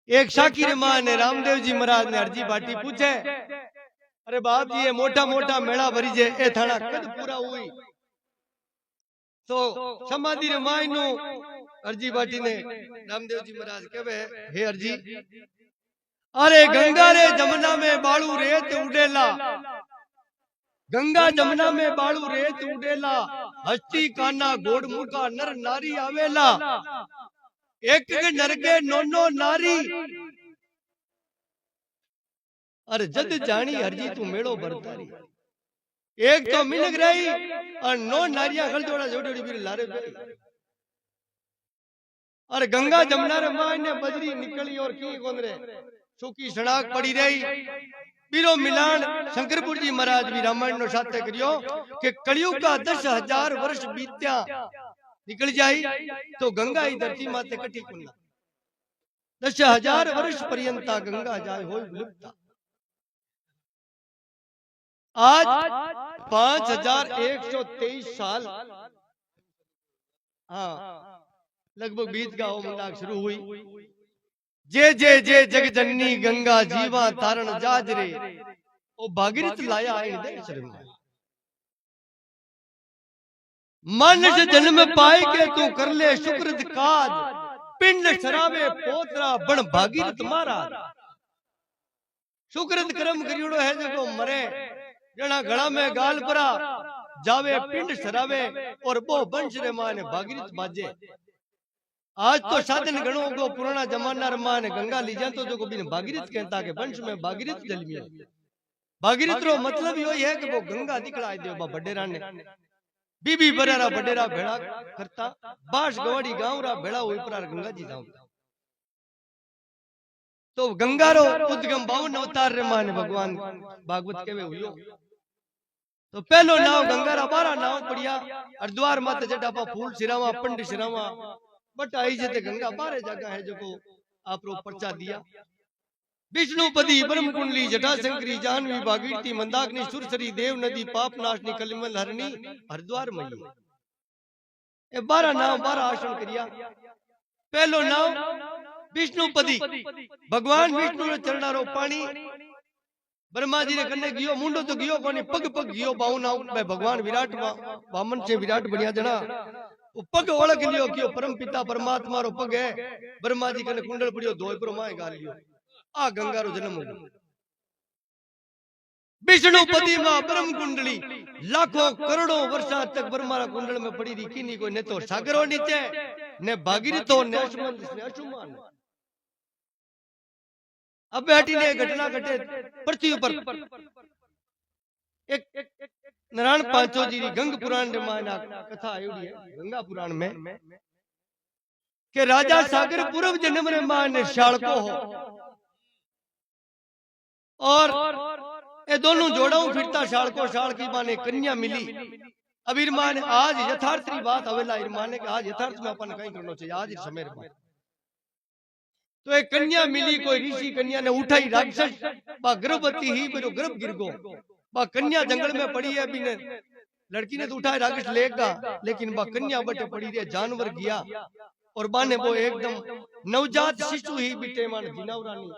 एक शाकिर मां ने रामदेव जी महाराज ने अर्जी बाटी पूछे, अरे बाप जी ये मोटा मोटा मेला भरी जे ए थाना कद पूरा हुई। तो समाधि रे माई नु अर्जी बाटी ने रामदेव जी महाराज कहवे, हे अर्जी, अरे गंगा रे जमुना में बालू रेत उडेला, गंगा जमुना में बालू रेत उडेला, हस्ती काना घोड़ मुका नर नारी आवेला, एक नरगे नोनो नारी। अरे जद जानी हरजी तू मेड़ो भरतारी, एक तो मिनक रही और 9 नारियां खल जोड़ा जोड़ी भी लारे बेरी। और गंगा जमुना रे मां ने बजरी निकली और की गोंदरे सूकी सड़ाक पड़ी रही। बीरो मिलान शंकरपुर जी महाराज भी रामायण नो साथे करियो कि कलयुग का 10,000 वर्ष बीत्या निकल जाई तो गंगा ही धरती माते कटी कुंडा, 10,000 वर्ष पर्यंता गंगा जाय होय विलुप्ता। आज 5,123 साल हाँ लगभग बीत का मुंडाक शुरू हुई। जे जे जे जग जननी गंगा जीवा तारण जाजरे ओ भागीरथ लाया आए दे शर्म। मानस जन्म पाए के तू कर ले शुक्रद काज, पिंड सरावे पोतरा बण भागीरथ महाराज। शुक्रद कर्म करियोड़ो है जो मरे जना गला में गाल परा जावे पिंड सरावे और वो वंश रे माने भागीरथ बाजे। आज तो साधन गणों को पुराना जमाना रे माने गंगा ली जा तो जो को बिन भागीरथ कहता के वंश में भागीरथ जन्मियो। भागीरथ रो मतलब यो है कि वो गंगा दिखलाई दे बा बडेरा ने बीबी बरेरा बडेरा भेड़ा करता बास गवाड़ी गांव रा भेड़ा होई पर गंगा जी जाऊ। तो गंगा रो उद्गम 52 अवतार रे माने भगवान भागवत केवे हुयो। तो पहलो नाव गंगा रा 12 नाव पड़िया हरिद्वार माते जटापा फूल सिरावा पंड सिरावा बट आई जते गंगा 12 जगह है जो को आप रो पर्चा दिया। विष्णुपदी ब्रह्म कुंडली जटाशंकरी जानवी भागीरथी मंदाकिनी सुरसरी देव नदी पाप नाशनी कलिमल हरणी हरिद्वार मई। ए 12 नाव 12 आसन करिया। पहलो नाव विष्णुपदी भगवान विष्णु रे चरणा रो पानी ब्रह्मा जी ने कन्ने गियो मुंडो तो गियो कोनी पग पग गियो बाऊ नाव में भगवान विराट वामन से विराट बढ़िया जना वो पग ओळख लियो कियो परम पिता परमात्मा रो पग है। ब्रह्मा जी कने कुंडल पड़ियो धोय पर माय गाल लियो आ गंगा रो जन्म हो। विष्णुपदी मां ब्रह्म कुंडली लाखों करोड़ों वर्षा तक ब्रह्मा रा कुंडल में पड़ी रही किनी कोई ने तो सागरो नीचे ने भागीरथो ने असमंत ने असुमान। अब बेटी ने घटना घटे पृथ्वी पर एक नारायण पांचो जी री गंग पुराण रे माना कथा आयोडी है गंगा पुराण में के राजा सागर पूर्व जन्म रे मान शालको हो और ये दोनों जोड़ाऊ फिरता शालको शाल की माने कन्या मिली। अब इरमान आज यथार्थ री बात अवेला इरमान ने आज यथार्थ में अपन कहीं करना चाहिए आज समय रे। तो एक कन्या मिली कोई ऋषि कन्या ने उठाई राक्षस बा गर्भवती ही मेरे गर्भ गिर गो बा कन्या जंगल में पड़ी है अभी ने लड़की ने तो उठाए राक्षस लेगा लेकिन बा कन्या बटे पड़ी रे जानवर गया और बाने वो एकदम नवजात शिशु ही बीटे मान जिनावरानी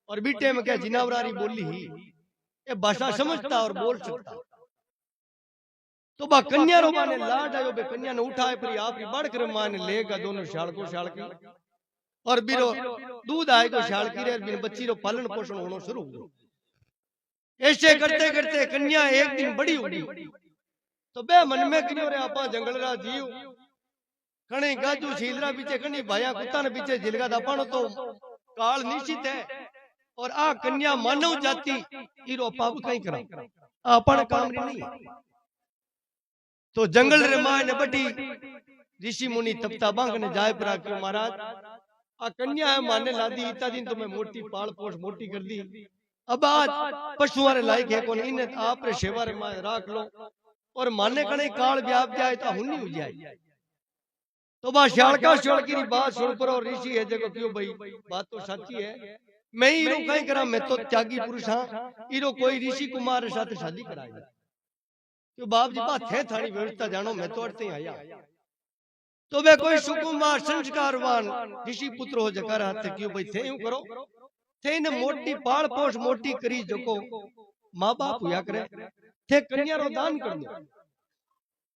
और बीटे में क्या जिनावरारी बोली ही ये भाषा समझता और बोल सकता। तो बा कन्या रो माने लाड आयो बे कन्या ने उठाए पर आप री बढ़ कर माने लेगा दोनों शाल को शाल की और बीरो दूध आए को शाल की रे बिन बच्ची रो पालन पोषण होना शुरू हो। ऐसे करते करते कन्या एक दिन बड़ी हुई तो बे मन में करियो रे आपा जंगल रा जीव कणी गाजू छीलरा पीछे कणी भाया कुत्ता ने पीछे जिलगा दापानो तो काल निश्चित है और आ कन्या मानव जाति इरो पाप कहीं करा आपन काम री नहीं। तो जंगल रे मां ने बड़ी ऋषि मुनि तपता बांग ने जाय पर क्यों महाराज आ कन्या है माने लादी इतना दिन तुम्हें मोटी पाल पोष मोटी कर दी अब आज पशुओं रे लायक है कौन इन्हें आप रे सेवा रे मां राख लो और माने कने काल व्याप जाए तो हुन्नी हो जाए। तो बा शालका शाल की बात सुन पर और ऋषि है जगह क्यों भाई बात तो सच्ची है मैं ही इरो कहीं करा मैं तो त्यागी पुरुष हां इरो कोई ऋषि कुमार रे साथ शादी कराएगा। तो बाप जी बात है थारी व्यवस्था जानो मैं तो अड़ते आया तो वे कोई सुकुमार संस्कारवान ऋषि पुत्र हो जकार हाथ क्यों भाई थे यूं करो थे ने मोटी पाल पोष मोटी करी जको माँ बाप हुआ करे थे कन्या रो दान कर दो।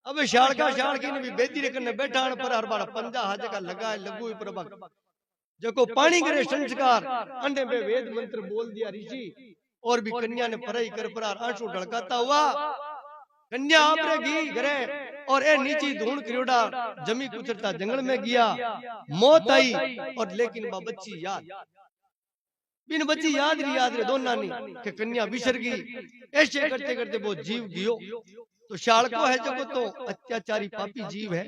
अब शालका शालकी ने भी बेदी रे कने बैठाण पर हर बार पंजा हाथ का लगाए लगू पर जको पानी करे संस्कार अंडे में वेद मंत्र बोल दिया ऋषि और भी कन्या ने पढ़ाई कर पर आंसू ढलकाता हुआ कन्या आपरे घी घरे और ए नीची धूण क्रियोड़ा जमी कुचरता जंगल में गया मौत आई और लेकिन बा बच्ची याद बिन बच्ची याद रे दोनों ने कि कन्या बिसर गई ऐसे करते करते वो जीव गियो। तो शालको है जो तो अत्याचारी पापी जीव है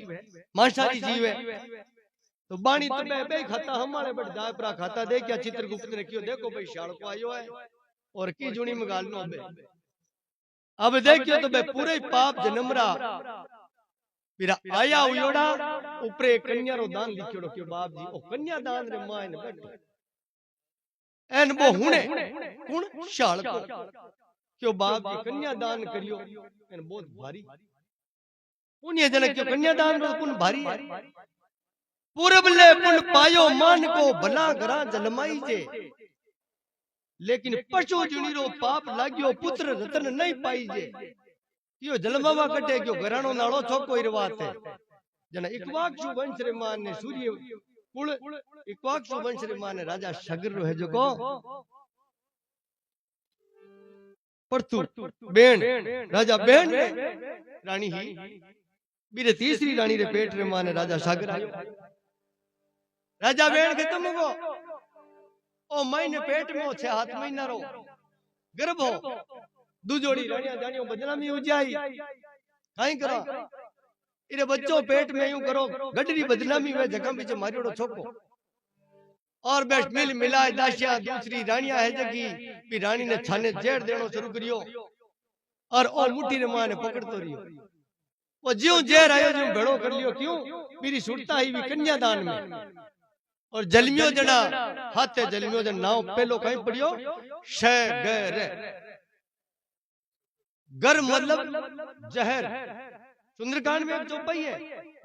मांसाहारी जीव है तो बाणी तो बे खाता हमारे बड़ जाय परा खाता दे क्या चित्रगुप्त ने क्यों देखो भाई शालको आयो है और की जुनी में गालनो अब देखियो तो बे पूरे पाप जन्मरा फिर आया उयोड़ा ऊपरे कन्या रो दान लिखियोड़ो क्यों बाप जी ओ कन्या दान रे मां ने बैठो एन वो हुने कुण शालको क्यों बाप जी कन्या दान करियो एन बहुत भारी पुण्य जनक क्यों कन्या दान रो पुण्य भारी है पूरब ले पुण्य पायो मान को भला घरा जलमाई जे लेकिन पशु जुनीरो पाप लाग्यो पुत्र रतन नहीं पाई जे क्यों जलमावा कटे क्यों घरानो नालो छोको इरवात है जना इक्वाक्षु वंश रे मान ने सूर्य कुल इक्वाक्षु वंश रे मान ने राजा शगर है जो को परतु बेन राजा बेन रानी ही बीरे तीसरी रानी रे पेट रे मान ने राजा सागर आयो राजा बेन खत्म हो ओ महीने पेट में 6 महीना रो गर्भ हो दूजोड़ी रानिया जानियो बदनामी हो जाई काई करा इरे बच्चों पेट में यूं करो गडरी बदनामी वे जगह बीच मारियोड़ो छोको और बेस्ट मिल मिलाए दासिया दूसरी रानिया है जगी भी रानी ने छाने जेड़ देनो शुरू करियो और ओ मुट्ठी रे मां ने पकड़तो रियो वो ज्यों जेर आयो ज्यों भेड़ो कर लियो क्यों मेरी सुरता ही भी कन्यादान में और जलमियो जना हाथे जलमियो जन नाव पहलो कहीं पड़ियो शगर गर मतलब जहर सुंदरकांड में एक चौपाई है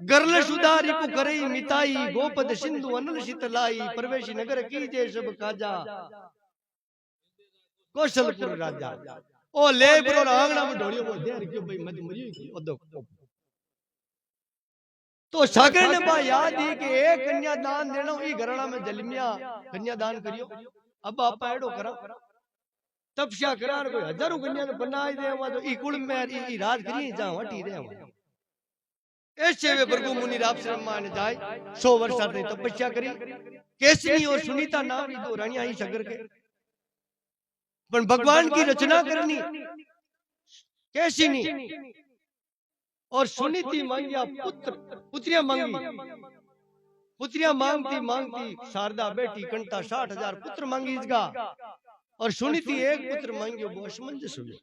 गरल सुधारी को करे मिताई गोपद सिंधु अनल शीतलाई परवेशी नगर की जय सब काजा कौशलपुर राजा ओ ले बरो आंगना में ढोलियो वो देर क्यों भाई मत मरी की ओदो तो सागर ने बा याद है कि एक कन्यादान देनो ई घराना में जलमिया कन्यादान करियो अब आप एडो करा तपस्या करार कोई हजारों कन्या ने बनाई दे तो ई कुल में ई राज करी जा हटी रे ऐसे वे भृगु मुनि रापश्रम मान जाए 100 वर्ष तक तपस्या करी केसनी और सुनीता नाम की दो रानियां ही सगर के पर भगवान की रचना करनी कैसिनी और सुनीति मांगिया पुत्र पुत्रियां मांगी पुत्रियां मांगती मांगती शारदा बेटी कंटा 60,000 पुत्र मांगी इसका और सुनीति एक पुत्र मांगियो वो असमंजस हुए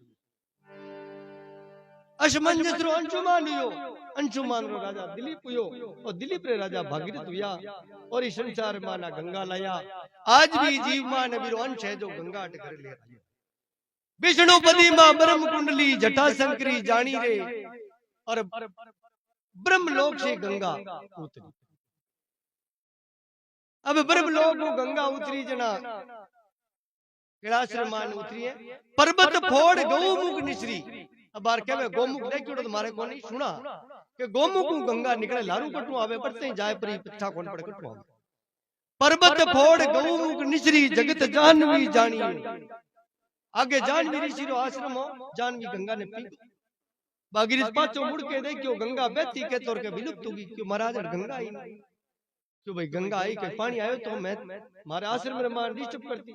असमंजस रो अंशुमान हुयो अंशुमान रो राजा दिलीप हुयो और दिलीप रे राजा भागीरथ हुआ और इस संसार माना गंगा लाया आज भी जीव मान वीरो अंश है जो गंगा अट कर ले विष्णुपति मां ब्रह्म कुंडली जटा शंकरी जानी रे और ब्रह्मलोक से गंगा उतरी अब ब्रह्मलोक को गंगा उतरी जना कैलाश मान उतरी है पर्वत फोड़ गौमुख निश्री अब बार कहवे गौमुख देखियो तो मारे को नहीं सुना कि गौमुख गंगा निकले लारू कटू आवे पड़ते जाय परी पच्छा कोन पड़ कटू आवे पर्वत फोड़ गौमुख निश्री जगत जानवी जानी आगे जानवी ऋषि रो आश्रम हो जानवी गंगा ने पी भागीरथ पाछो मुड़ के देखियो गंगा बहती के तौर के विलुप्त होगी क्यों महाराज गंगा आई नहीं क्यों भाई गंगा आई के पानी आयो तो मैं मारे आश्रम में मार डिस्टर्ब करती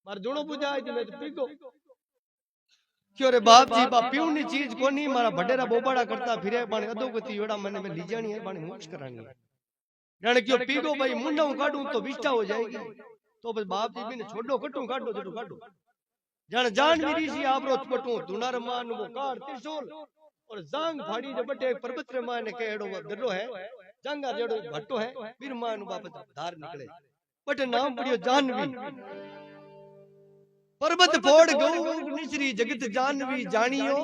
मार जोड़ो बुझा आई मैं तो पीगो क्यों रे बाप जी बा पीवनी चीज कोनी मारा बडेरा बोबाड़ा करता फिरे पानी अधोगति योड़ा मने में लीजानी है पानी मोक्ष करानी है जाने क्यों पीगो भाई मुंडा काटूं तो विष्ठा हो जाएगी तो बस बाप जी भी ने छोड़ो कटू काटो जटू काटो जान जानवी ऋषि आपरो पटू दुनार मान वो कार त्रिशूल और जांग फाड़ी जे बटे पर्वत रे मान के एडो दरो है जांगा जेडो भट्टो है फिर मान वापस धार निकले बट नाम पड़ियो जानवी पर्वत फोड़ गौ निश्री जगत जानवी जानियो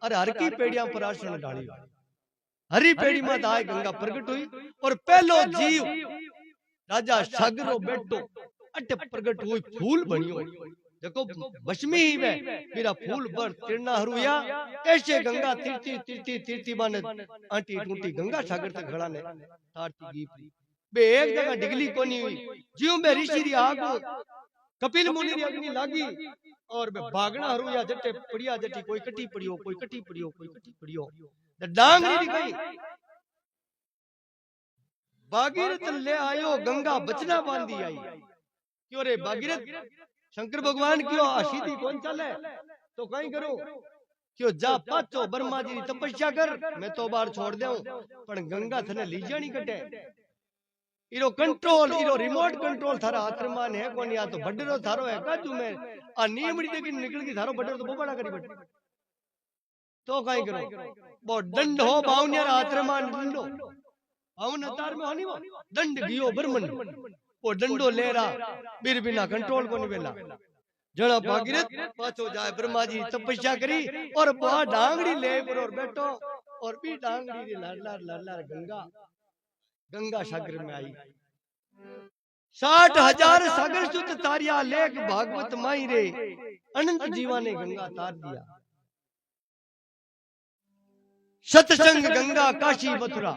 और हर की पेड़ियां पर आसन डालियो हरी पेड़ी में आए गंगा प्रकट हुई और पहलो जीव राजा सागरो बेटो अटे प्रकट हुई फूल बनियो देखो बशमी ही वे मेरा फूल पर तिरना हरुया ऐसे गंगा तीर्ति तीर्ति तीर्ति बाने आंटी टूटी गंगा सागर तक खड़ा ने तारती गीपरी बे एक जगह डिगली कोनी हुई जीव में ऋषि री आग कपिल मुनि री अग्नि लागी और बे भागना हरुया जटे पड़िया जटी कोई कटी पड़ियो कोई कटी पड़ियो कोई कटी पड़ियो डांगरी री गई भागीरथ ले आयो गंगा बचना बांधी आई क्यों रे भागीरथ शंकर भगवान क्यों आशीदी कौन चले तो कहीं करो क्यों जा पाचो ब्रह्मा जी तपस्या कर मैं तो बार छोड़ दे पर गंगा थने ली जानी कटे इरो कंट्रोल इरो रिमोट कंट्रोल थारा हाथ में है कौन या तो बड्डरो थारो है काजू में आ नीमड़ी देखी निकल की थारो बड्डरो तो बड़ा करी बट तो कहीं करो वो दंड हो बावनिया हाथ में दंडो बावन अवतार में होनी वो दंड गियो ब्रह्मन वो डंडो ले रहा बीर बिना कंट्रोल को नहीं बेला जड़ा भागीरथ पाछो जाए ब्रह्मा जी तपस्या करी और बा डांगड़ी ले और बैठो और भी डांगड़ी लार लार गंगा गंगा सागर में आई 60,000 सागर सुत तारिया लेख भागवत माई रे अनंत जीवा ने गंगा तार दिया सत्संग गंगा काशी मथुरा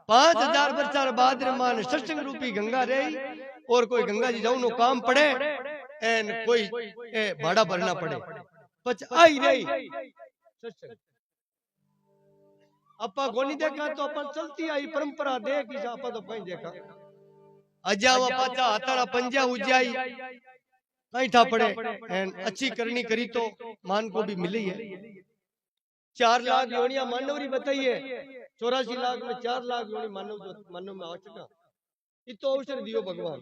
5,000 वर्षार बाद मान सत्संग रूपी गंगा रही और कोई गंगा जी जाऊं नो काम पड़े एन कोई भाड़ा भरना पड़े पच आई रही सत्संग अपा गोनी देखा तो अपन चलती आई परंपरा देख इस आपा तो कहीं देखा अजावा पाचा हतारा पंजा उजाई कहीं था पड़े एन अच्छी करनी करी तो मान को भी मिली है 4 लाख योनिया मानवरी बताइए 84 लाख में 4 लाख योनि मानव में आ चुका ये तो अवसर दियो भगवान